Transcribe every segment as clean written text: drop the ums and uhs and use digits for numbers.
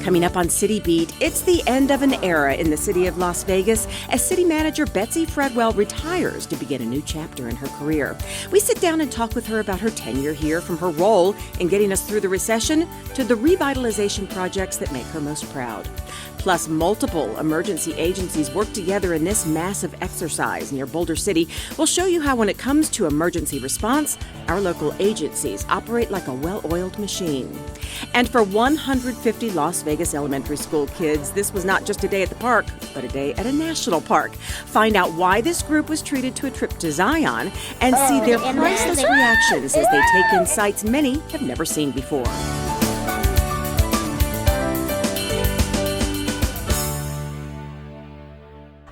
Coming up on City Beat, it's the end of an era in the city of Las Vegas as city manager Betsy Fredwell retires to begin a new chapter in her career. We sit down and talk with her about her tenure here, from her role in getting us through the recession to the revitalization projects that make her most proud. Plus, multiple emergency agencies work together in this massive exercise near Boulder City. We'll show you how, when it comes to emergency response, our local agencies operate like a well-oiled machine. And for 150 Las Vegas elementary school kids, this was not just a day at the park, but a day at a national park. Find out why this group was treated to a trip to Zion and see their priceless reactions as they take in sights many have never seen before.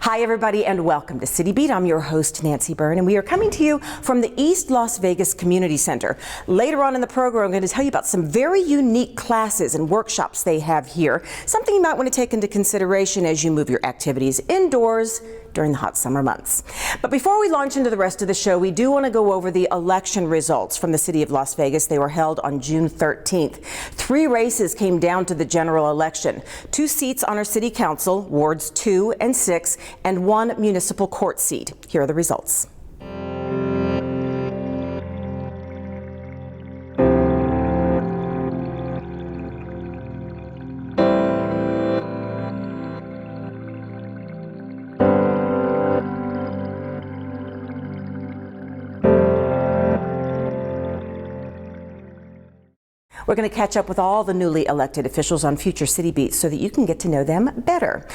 Hi, everybody, and welcome to City Beat. I'm your host, Nancy Byrne, and we are coming to you from the East Las Vegas Community Center. Later on in the program, I'm going to tell you about some very unique classes and workshops they have here, something you might want to take into consideration as you move your activities indoors during the hot summer months. But before we launch into the rest of the show, we do want to go over the election results from the city of Las Vegas. They were held on June 13th. 3 races came down to the general election. 2 seats on our city council, wards 2 and 6, and 1 municipal court seat. Here are the results. We're going to catch up with all the newly elected officials on future City Beats so that you can get to know them better.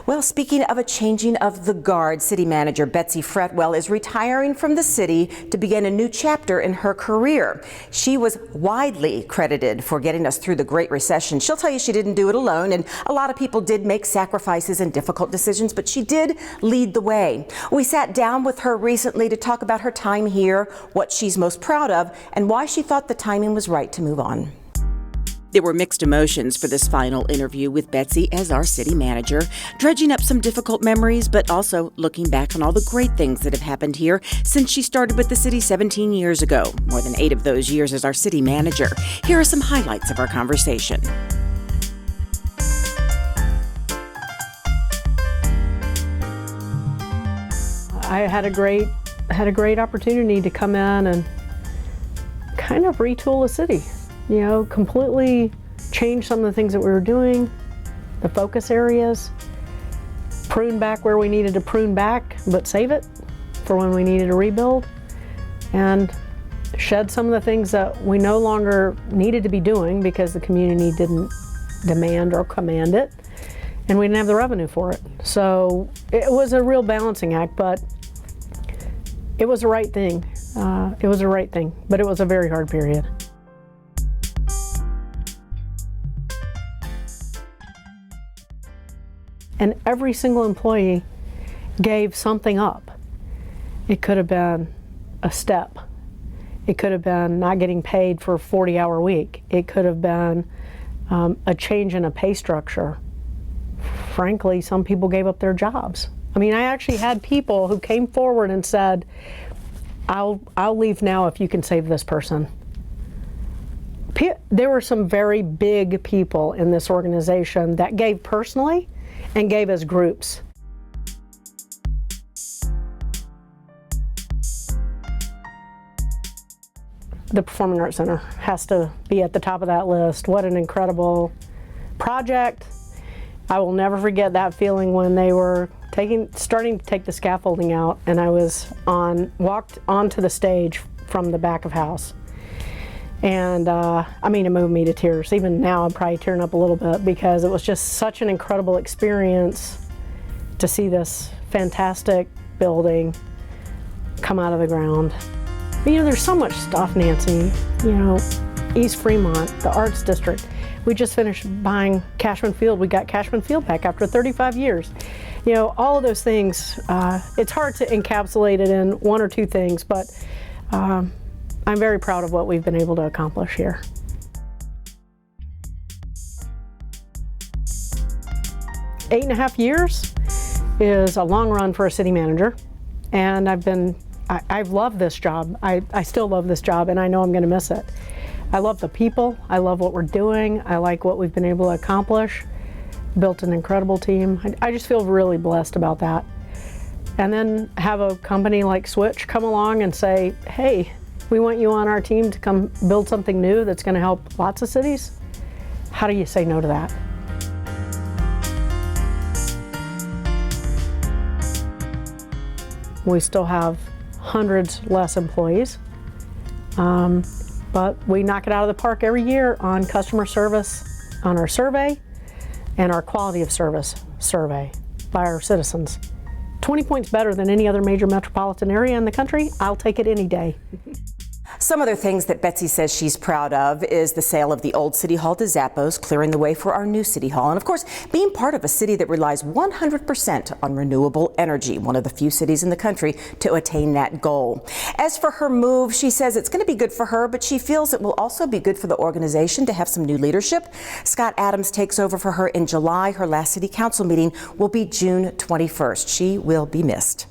Well, speaking of a changing of the guard, City Manager Betsy Fredwell is retiring from the city to begin a new chapter in her career. She was widely credited for getting us through the Great Recession. She'll tell you she didn't do it alone, and a lot of people did make sacrifices and difficult decisions, but she did lead the way. We sat down with her recently to talk about her time here, what she's most proud of, and why she thought the timing was right to move on. There were mixed emotions for this final interview with Betsy as our city manager, dredging up some difficult memories, but also looking back on all the great things that have happened here since she started with the city 17 years ago, more than 8 of those years as our city manager. Here are some highlights of our conversation. I had a great opportunity to come in and kind of retool the city. You know, completely change some of the things that we were doing, the focus areas, prune back where we needed to prune back, but save it for when we needed to rebuild, and shed some of the things that we no longer needed to be doing because the community didn't demand or command it, and we didn't have the revenue for it. So it was a real balancing act, but it was the right thing. It was the right thing, but it was a very hard period. And every single employee gave something up. It could have been a step. It could have been not getting paid for a 40-hour week. It could have been a change in a pay structure. Frankly, some people gave up their jobs. I mean, I actually had people who came forward and said, I'll leave now if you can save this person. There were some very big people in this organization that gave personally and gave as groups. The Performing Arts Center has to be at the top of that list. What an incredible project. I will never forget that feeling when they were starting to take the scaffolding out, and I walked onto the stage from the back of house. And I mean, it moved me to tears. Even now, I'm probably tearing up a little bit because it was just such an incredible experience to see this fantastic building come out of the ground. But, you know, there's so much stuff, Nancy. You know, East Fremont, the Arts District. We just finished buying Cashman Field. We got Cashman Field back after 35 years. You know, all of those things, it's hard to encapsulate it in 1 or 2 things, but I'm very proud of what we've been able to accomplish here. Eight and a half years is a long run for a city manager, and I've loved this job. I still love this job, and I know I'm going to miss it. I love the people. I love what we're doing. I like what we've been able to accomplish. built an incredible team. I just feel really blessed about that. And then have a company like Switch come along and say, hey, we want you on our team to come build something new that's going to help lots of cities. How do you say no to that? We still have hundreds less employees, but we knock it out of the park every year on customer service, on our survey, and our quality of service survey by our citizens. 20 points better than any other major metropolitan area in the country. I'll take it any day. Some other things that Betsy says she's proud of is the sale of the old City Hall to Zappos, clearing the way for our new City Hall. And of course, being part of a city that relies 100% on renewable energy, one of the few cities in the country to attain that goal. As for her move, she says it's going to be good for her, but she feels it will also be good for the organization to have some new leadership. Scott Adams takes over for her in July. Her last city council meeting will be June 21st. She will be missed.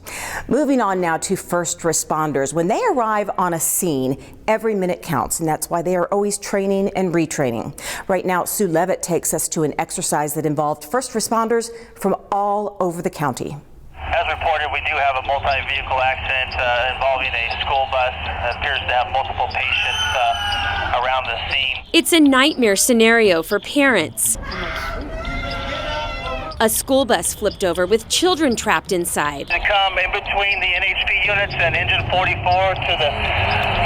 Moving on now to first responders. When they arrive on a scene, every minute counts, and that's why they are always training and retraining. Right now, Sue Levitt takes us to an exercise that involved first responders from all over the county. As reported, we do have a multi-vehicle accident involving a school bus that appears to have multiple patients around the scene. It's a nightmare scenario for parents. A school bus flipped over with children trapped inside. To come in between the NHP units and engine 44 to the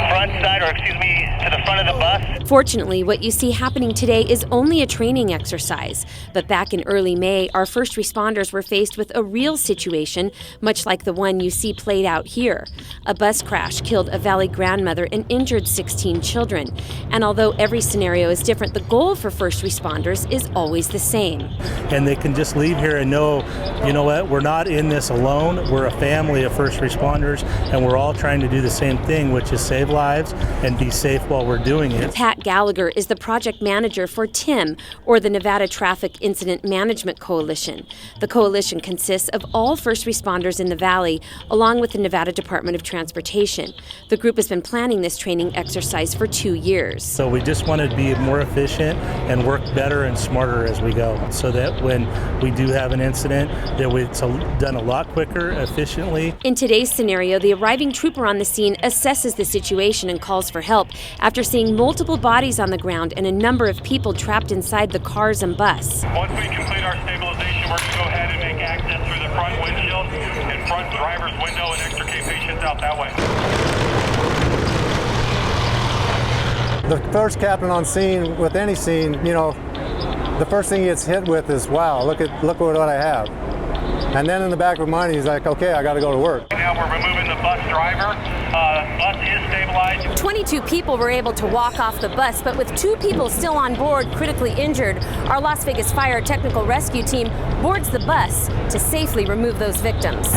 front side, or excuse me, to the front of the bus. Fortunately, what you see happening today is only a training exercise. But back in early May, our first responders were faced with a real situation, much like the one you see played out here. A bus crash killed a Valley grandmother and injured 16 children. And although every scenario is different, the goal for first responders is always the same. And they can just leave here and know, you know what, we're not in this alone. We're a family of first responders, and we're all trying to do the same thing, which is save lives and be safe while we're doing it. Pat Gallagher is the project manager for TIM, or the Nevada Traffic Incident Management Coalition. The coalition consists of all first responders in the Valley, along with the Nevada Department of Transportation. The group has been planning this training exercise for 2 years. So we just want to be more efficient and work better and smarter as we go, so that when we do have an incident, that it's done a lot quicker, efficiently. In today's scenario, the arriving trooper on the scene assesses the situation and calls for help after seeing multiple bodies on the ground and a number of people trapped inside the cars and bus. Once we complete our stabilization, we're going to go ahead and make access through the front windshield and front driver's window and extricate patients out that way. The first captain on scene with any scene, you know, the first thing he gets hit with is, wow, look what I have. And then in the back of my mind, he's like, okay, I got to go to work. Now we're removing the bus driver. Bus is stabilized. 22 people were able to walk off the bus, but with 2 people still on board critically injured, our Las Vegas Fire Technical Rescue Team boards the bus to safely remove those victims.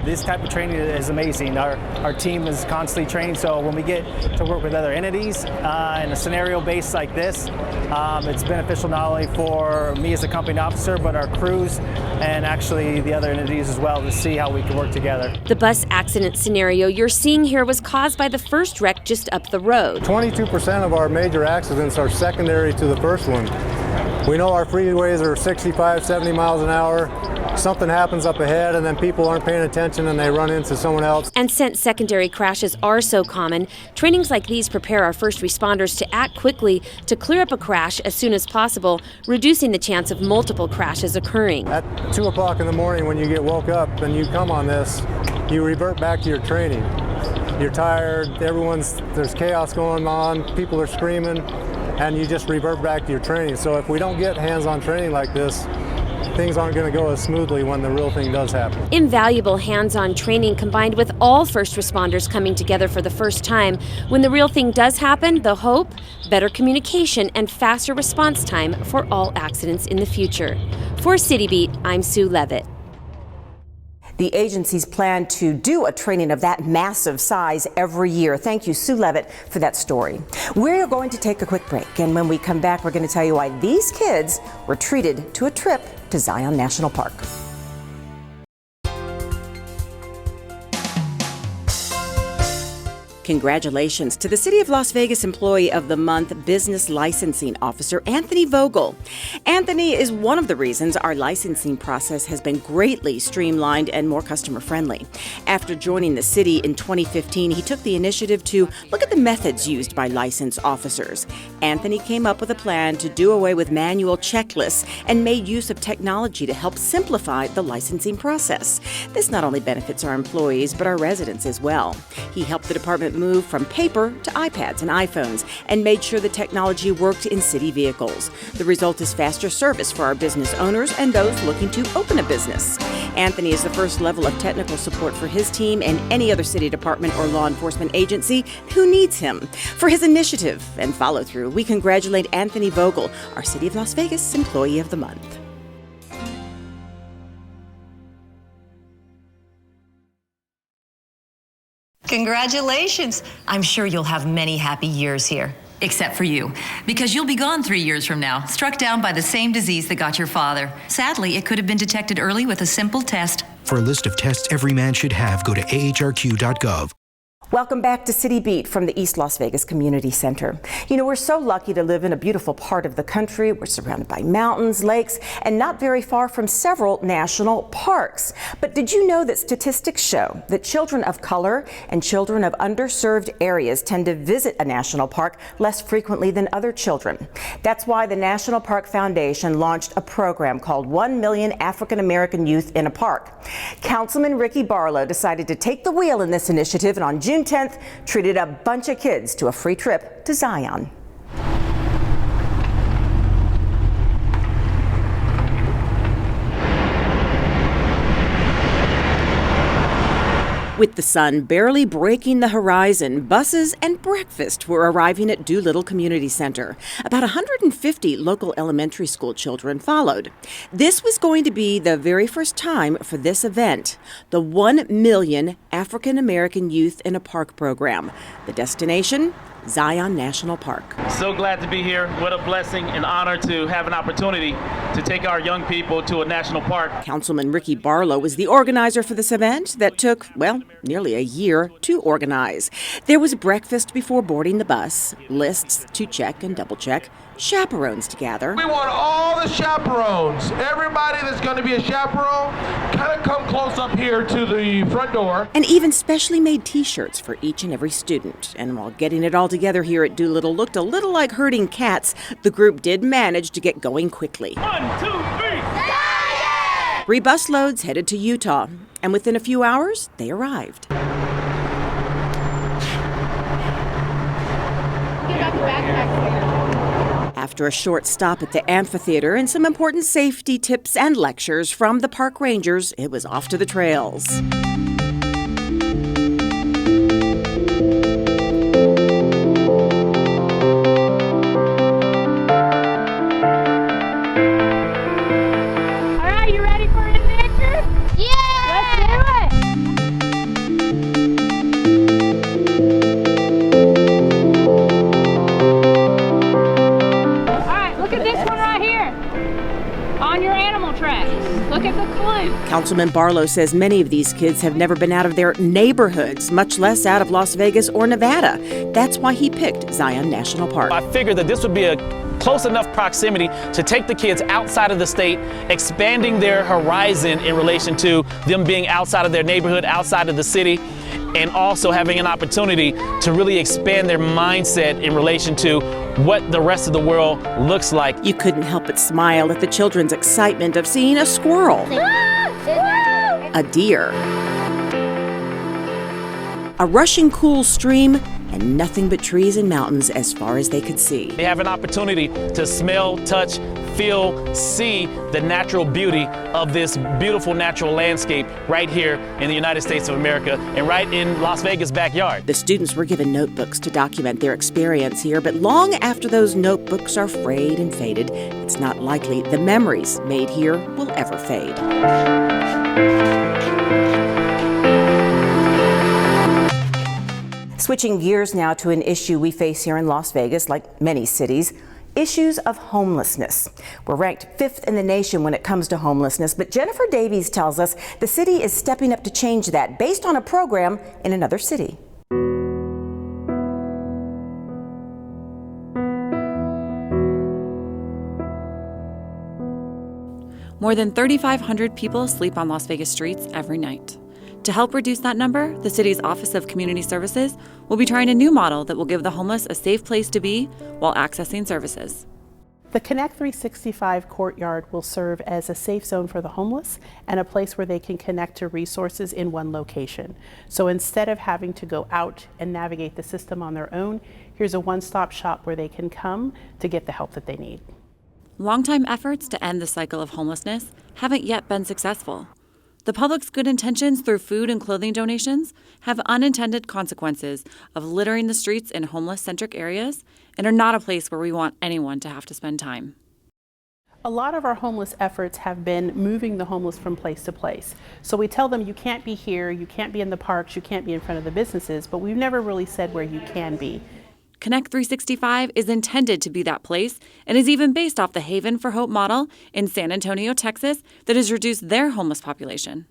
This type of training is amazing. Our team is constantly training, so when we get to work with other entities in a scenario based like this, it's beneficial not only for me as a company officer, but our crews and actually the other entities as well, to see how we can work together. The bus accident scenario you're seeing here was caused by the first wreck just up the road. 22% of our major accidents are secondary to the first one. We know our freeways are 65, 70 miles an hour. Something happens up ahead and then people aren't paying attention and they run into someone else. And since secondary crashes are so common, trainings like these prepare our first responders to act quickly to clear up a crash as soon as possible, reducing the chance of multiple crashes occurring. At 2 o'clock in the morning when you get woke up and you come on this, you revert back to your training. You're tired, there's chaos going on, people are screaming, and you just revert back to your training. So if we don't get hands-on training like this, things aren't going to go as smoothly when the real thing does happen. Invaluable hands-on training combined with all first responders coming together for the first time. When the real thing does happen, the hope, better communication, and faster response time for all accidents in the future. For City Beat, I'm Sue Levitt. The agencies plan to do a training of that massive size every year. Thank you, Sue Levitt, for that story. We're going to take a quick break, and when we come back, we're going to tell you why these kids were treated to a trip to Zion National Park. Congratulations to the City of Las Vegas Employee of the Month Business Licensing Officer Anthony Vogel. Anthony is one of the reasons our licensing process has been greatly streamlined and more customer-friendly. After joining the city in 2015, he took the initiative to look at the methods used by licensed officers. Anthony came up with a plan to do away with manual checklists and made use of technology to help simplify the licensing process. This not only benefits our employees, but our residents as well. He helped the department move from paper to iPads and iPhones and made sure the technology worked in city vehicles. The result is faster service for our business owners and those looking to open a business. Anthony is the first level of technical support for his team and any other city department or law enforcement agency who needs him. For his initiative and follow-through, we congratulate Anthony Vogel, our City of Las Vegas Employee of the Month. Congratulations. I'm sure you'll have many happy years here. Except for you, because you'll be gone 3 years from now, struck down by the same disease that got your father. Sadly, it could have been detected early with a simple test. For a list of tests every man should have, go to ahrq.gov. Welcome back to City Beat from the East Las Vegas Community Center. You know, we're so lucky to live in a beautiful part of the country. We're surrounded by mountains, lakes, and not very far from several national parks. But did you know that statistics show that children of color and children of underserved areas tend to visit a national park less frequently than other children? That's why the National Park Foundation launched a program called 1 Million African American Youth in a Park. Councilman Ricky Barlow decided to take the wheel in this initiative, and on June 10th, treated a bunch of kids to a free trip to Zion. With the sun barely breaking the horizon, buses and breakfast were arriving at Doolittle Community Center. About 150 local elementary school children followed. This was going to be the very first time for this event, the 1 Million African American Youth in a Park program. The destination? Zion National Park. So glad to be here. What a blessing and honor to have an opportunity to take our young people to a national park. Councilman Ricky Barlow was the organizer for this event that took, well, nearly a year to organize. There was breakfast before boarding the bus, lists to check and double check, chaperones to gather. We want all the chaperones, everybody that's going to be a chaperone, kind of come close up here to the front door. And even specially made t-shirts for each and every student. And while getting it all together here at Doolittle looked a little like herding cats, the group did manage to get going quickly. 1, 2, 3. 3 bus loads headed to Utah, and within a few hours, they arrived. Get out the backpack. After a short stop at the amphitheater and some important safety tips and lectures from the park rangers, it was off to the trails. All right, you ready for an adventure? Yeah! Let's do it! Look at this one right here, on your animal tracks. Look at the clue. Councilman Barlow says many of these kids have never been out of their neighborhoods, much less out of Las Vegas or Nevada. That's why he picked Zion National Park. I figured that this would be a close enough proximity to take the kids outside of the state, expanding their horizon in relation to them being outside of their neighborhood, outside of the city, and also having an opportunity to really expand their mindset in relation to what the rest of the world looks like. You couldn't help but smile at the children's excitement of seeing a squirrel, a deer, a rushing cool stream, and nothing but trees and mountains as far as they could see. They have an opportunity to smell, touch, feel, see the natural beauty of this beautiful natural landscape right here in the United States of America and right in Las Vegas' backyard. The students were given notebooks to document their experience here, but long after those notebooks are frayed and faded, it's not likely the memories made here will ever fade. Switching gears now to an issue we face here in Las Vegas, like many cities, issues of homelessness. We're ranked 5th in the nation when it comes to homelessness, but Jennifer Davies tells us the city is stepping up to change that based on a program in another city. More than 3,500 people sleep on Las Vegas streets every night. To help reduce that number, the city's Office of Community Services will be trying a new model that will give the homeless a safe place to be while accessing services. The Connect 365 courtyard will serve as a safe zone for the homeless and a place where they can connect to resources in one location. So instead of having to go out and navigate the system on their own, here's a one-stop shop where they can come to get the help that they need. Longtime efforts to end the cycle of homelessness haven't yet been successful. The public's good intentions through food and clothing donations have unintended consequences of littering the streets in homeless-centric areas and are not a place where we want anyone to have to spend time. A lot of our homeless efforts have been moving the homeless from place to place. So we tell them you can't be here, you can't be in the parks, you can't be in front of the businesses, but we've never really said where you can be. Connect 365 is intended to be that place and is even based off the Haven for Hope model in San Antonio, Texas, that has reduced their homeless population.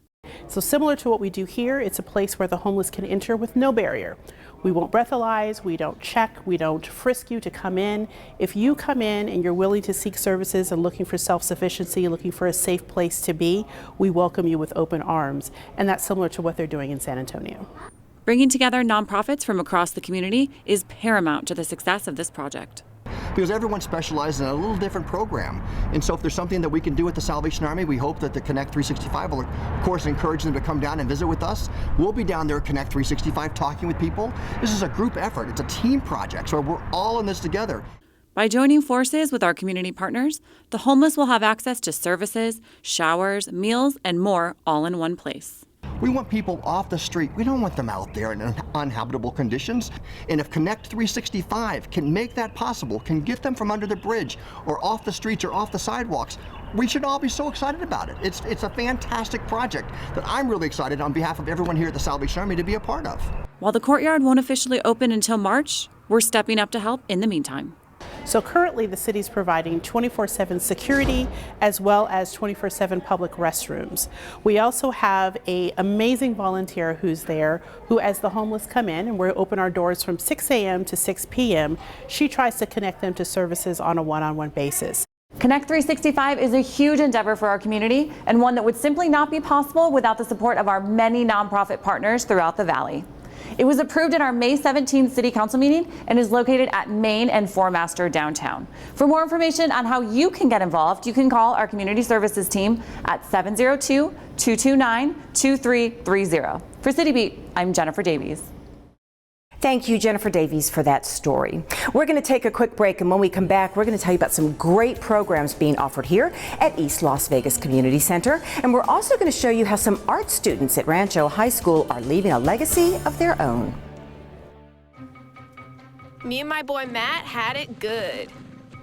So similar to what we do here, it's a place where the homeless can enter with no barrier. We won't breathalyze, we don't check, we don't frisk you to come in. If you come in and you're willing to seek services and looking for self-sufficiency, looking for a safe place to be, we welcome you with open arms. And that's similar to what they're doing in San Antonio. Bringing together nonprofits from across the community is paramount to the success of this project. Because everyone specializes in a little different program. And so if there's something that we can do with the Salvation Army, we hope that the Connect 365 will, of course, encourage them to come down and visit with us. We'll be down there at Connect 365 talking with people. This is a group effort. It's a team project, so we're all in this together. By joining forces with our community partners, the homeless will have access to services, showers, meals, and more all in one place. We want people off the street. We don't want them out there in uninhabitable conditions. And if Connect 365 can make that possible, can get them from under the bridge or off the streets or off the sidewalks, we should all be so excited about it. It's a fantastic project that I'm really excited on behalf of everyone here at the Salvation Army to be a part of. While the courtyard won't officially open until March, we're stepping up to help in the meantime. So currently the city's providing 24/7 security as well as 24/7 public restrooms. We also have an amazing volunteer who's there who, as the homeless come in, and we open our doors from 6 a.m. to 6 p.m., she tries to connect them to services on a one-on-one basis. Connect 365 is a huge endeavor for our community and one that would simply not be possible without the support of our many nonprofit partners throughout the valley. It was approved in our May 17th City Council meeting and is located at Main and Fourmaster downtown. For more information on how you can get involved, you can call our community services team at 702-229-2330. For City Beat, I'm Jennifer Davies. Thank you, Jennifer Davies, for that story. We're going to take a quick break, and when we come back, we're going to tell you about some great programs being offered here at East Las Vegas Community Center. And we're also going to show you how some art students at Rancho High School are leaving a legacy of their own. Me and my boy Matt had it good.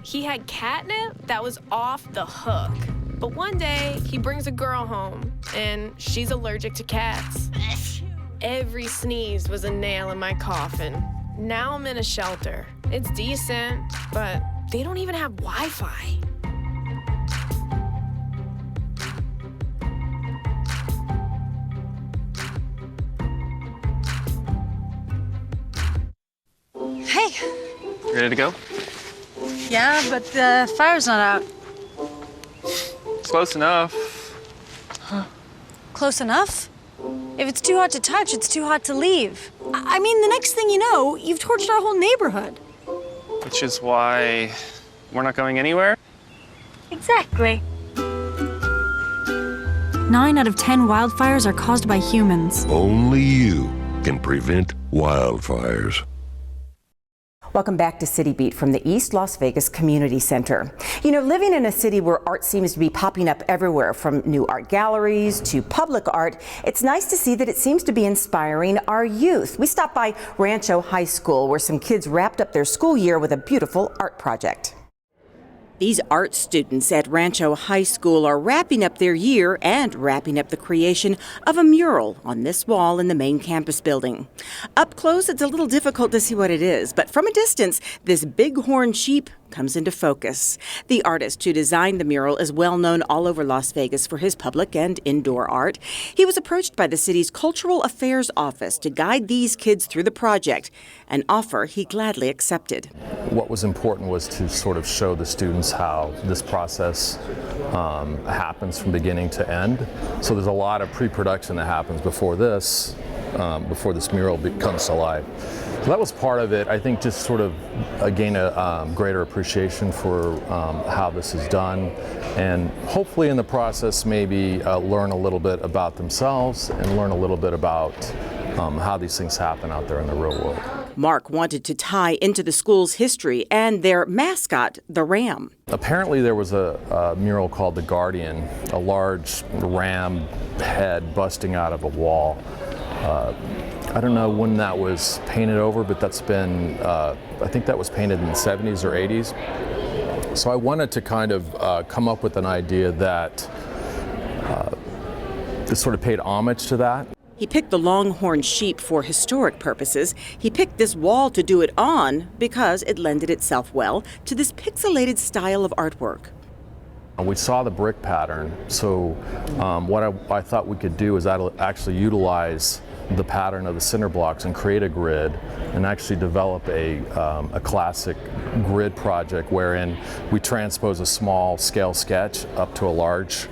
He had catnip that was off the hook. But one day, he brings a girl home, and she's allergic to cats. Every sneeze was a nail in my coffin. Now I'm in a shelter. It's decent, but they don't even have Wi-Fi. Hey. Ready to go? Yeah, but the fire's not out. Close enough. Huh. Close enough? If it's too hot to touch, it's too hot to leave. I mean, the next thing you know, you've torched our whole neighborhood. Which is why we're not going anywhere? Exactly. 9 out of 10 wildfires are caused by humans. Only you can prevent wildfires. Welcome back to City Beat from the East Las Vegas Community Center. You know, living in a city where art seems to be popping up everywhere, from new art galleries to public art, it's nice to see that it seems to be inspiring our youth. We stopped by Rancho High School, where some kids wrapped up their school year with a beautiful art project. These art students at Rancho High School are wrapping up their year and wrapping up the creation of a mural on this wall in the main campus building. Up close, it's a little difficult to see what it is, but from a distance, this bighorn sheep comes into focus. The artist who designed the mural is well known all over Las Vegas for his public and indoor art. He was approached by the city's Cultural Affairs Office to guide these kids through the project, an offer he gladly accepted. What was important was to sort of show the students how this process happens from beginning to end. So there's a lot of pre-production that happens before this mural comes to life. So that was part of it. I think just sort of gain a greater appreciation for how this is done, and hopefully in the process maybe learn a little bit about themselves and learn a little bit about how these things happen out there in the real world. Mark wanted to tie into the school's history and their mascot, the ram. Apparently there was a mural called The Guardian, a large ram head busting out of a wall. I don't know when that was painted over, but that's been, I think that was painted in the 70s or 80s. So I wanted to kind of come up with an idea that sort of paid homage to that. He picked the longhorn sheep for historic purposes. He picked this wall to do it on because it lended itself well to this pixelated style of artwork. We saw the brick pattern, so what I thought we could do is actually utilize the pattern of the cinder blocks and create a grid and actually develop a classic grid project wherein we transpose a small scale sketch up to a large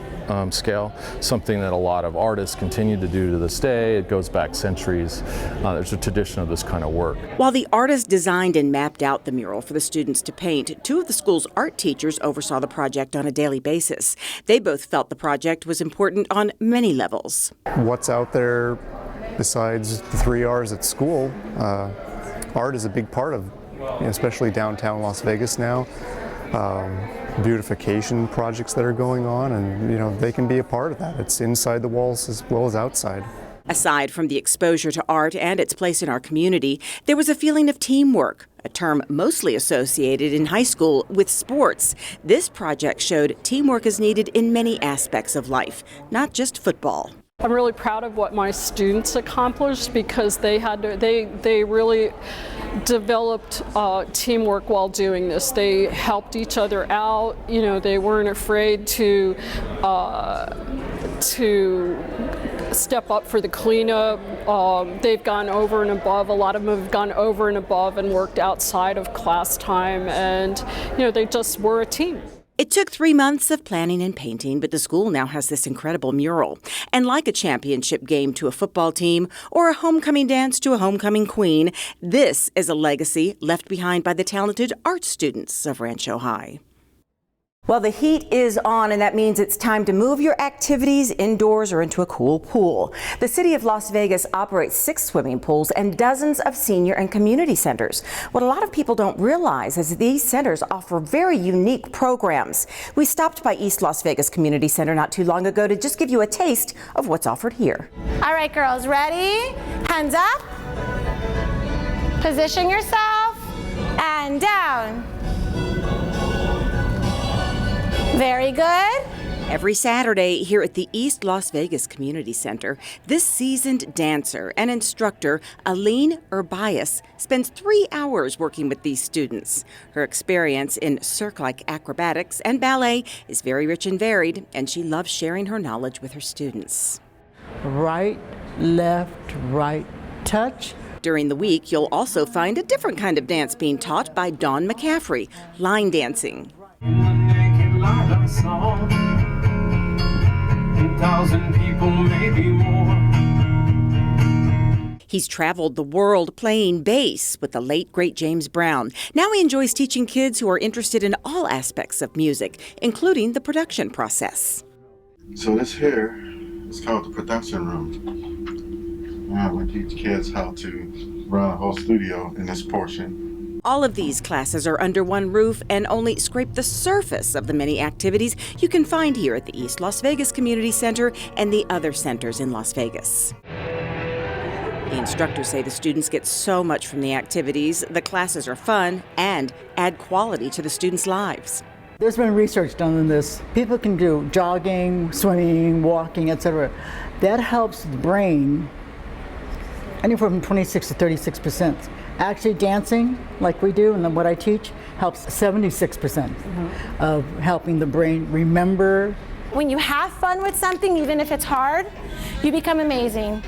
scale, something that a lot of artists continue to do to this day. It goes back centuries. There's a tradition of this kind of work. While the artist designed and mapped out the mural for the students to paint, two of the school's art teachers oversaw the project on a daily basis. They both felt the project was important on many levels. What's out there besides the 3 R's at school, art is a big part of, especially downtown Las Vegas now. Beautification projects that are going on, and they can be a part of that. It's inside the walls as well as outside. Aside from the exposure to art and its place in our community, there was a feeling of teamwork, a term mostly associated in high school with sports. This project showed teamwork is needed in many aspects of life, not just football. I'm really proud of what my students accomplished because they really developed teamwork while doing this. They helped each other out. They weren't afraid to step up for the cleanup. They've gone over and above. A lot of them have gone over and above and worked outside of class time, and they just were a team. It took 3 months of planning and painting, but the school now has this incredible mural. And like a championship game to a football team or a homecoming dance to a homecoming queen, this is a legacy left behind by the talented art students of Rancho High. Well, the heat is on, and that means it's time to move your activities indoors or into a cool pool. The city of Las Vegas operates 6 swimming pools and dozens of senior and community centers. What a lot of people don't realize is these centers offer very unique programs. We stopped by East Las Vegas Community Center not too long ago to just give you a taste of what's offered here. All right, girls, ready? Hands up. Position yourself and down. Very good. Every Saturday here at the East Las Vegas Community Center, this seasoned dancer and instructor, Aline Urbias, spends 3 hours working with these students. Her experience in cirque-like acrobatics and ballet is very rich and varied, and she loves sharing her knowledge with her students. Right, left, right, touch. During the week, you'll also find a different kind of dance being taught by Dawn McCaffrey, line dancing. Song. 1,000 people, maybe more. He's traveled the world playing bass with the late, great James Brown. Now he enjoys teaching kids who are interested in all aspects of music, including the production process. So this here is called the production room. We teach kids how to run a whole studio in this portion. All of these classes are under one roof and only scrape the surface of the many activities you can find here at the East Las Vegas Community Center and the other centers in Las Vegas. The instructors say the students get so much from the activities, the classes are fun, and add quality to the students' lives. There's been research done on this. People can do jogging, swimming, walking, etc. That helps the brain anywhere from 26 to 36%. Actually dancing, like we do and then what I teach, helps 76% of helping the brain remember. When you have fun with something, even if it's hard, you become amazing.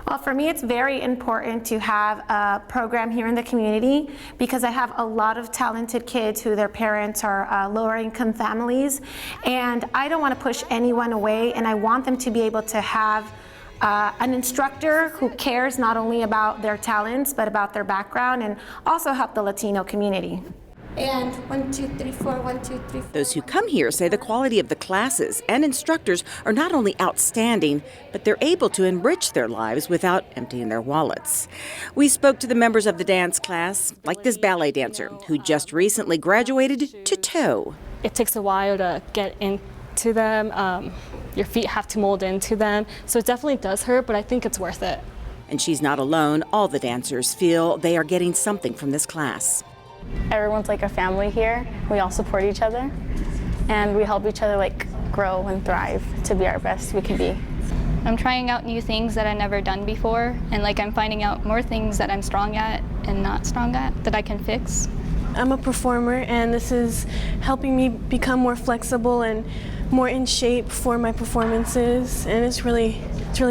Well, for me, it's very important to have a program here in the community because I have a lot of talented kids who their parents are lower income families, and I don't want to push anyone away, and I want them to be able to have an instructor who cares not only about their talents but about their background, and also help the Latino community. And 1, 2, 3, 4, 1, 2, 3, 4. Those who come here say the quality of the classes and instructors are not only outstanding, but they're able to enrich their lives without emptying their wallets. We spoke to the members of the dance class, like this ballet dancer who just recently graduated to toe. It takes a while to get into them. Your feet have to mold into them, so it definitely does hurt, but I think it's worth it. And she's not alone. All the dancers feel they are getting something from this class. Everyone's like a family here. We all support each other and we help each other like grow and thrive to be our best we can be. I'm trying out new things that I've never done before, and like I'm finding out more things that I'm strong at and not strong at that I can fix. I'm a performer, and this is helping me become more flexible and more in shape for my performances, and it's really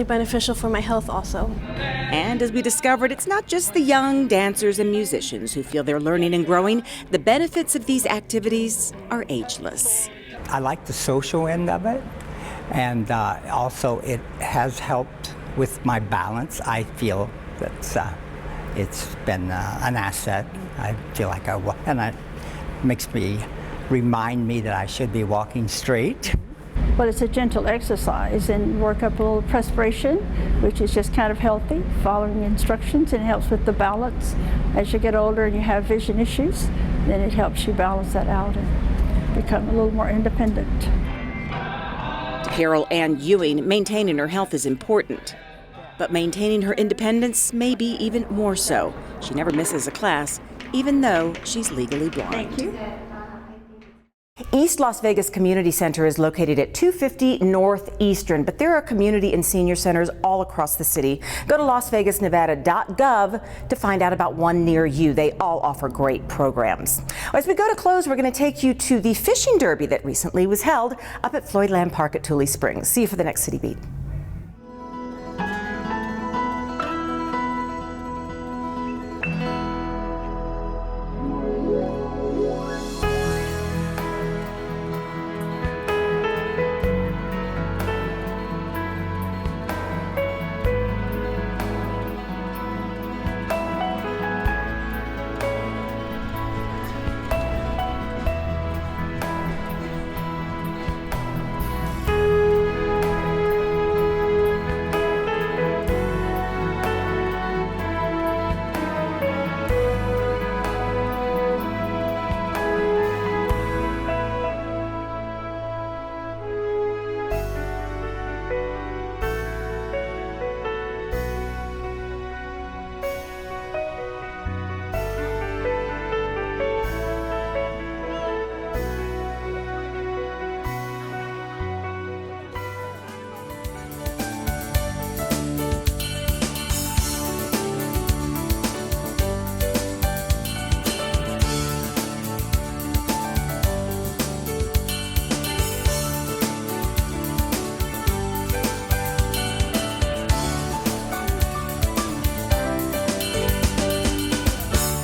beneficial for my health also. And as we discovered, it's not just the young dancers and musicians who feel they're learning and growing. The benefits of these activities are ageless. I like the social end of it, and also it has helped with my balance. I feel that it's been an asset. I feel like and it makes me remind me that I should be walking straight. But it's a gentle exercise and work up a little perspiration, which is just kind of healthy, following instructions, and it helps with the balance. As you get older and you have vision issues, then it helps you balance that out and become a little more independent. To Carol Ann Ewing, maintaining her health is important, but maintaining her independence may be even more so. She never misses a class, even though she's legally blind. Thank you. East Las Vegas Community Center is located at 250 Northeastern, but there are community and senior centers all across the city. Go to lasvegasnevada.gov to find out about one near you. They all offer great programs. As we go to close, we're going to take you to the fishing derby that recently was held up at Floydland Park at Tule Springs. See you for the next City Beat.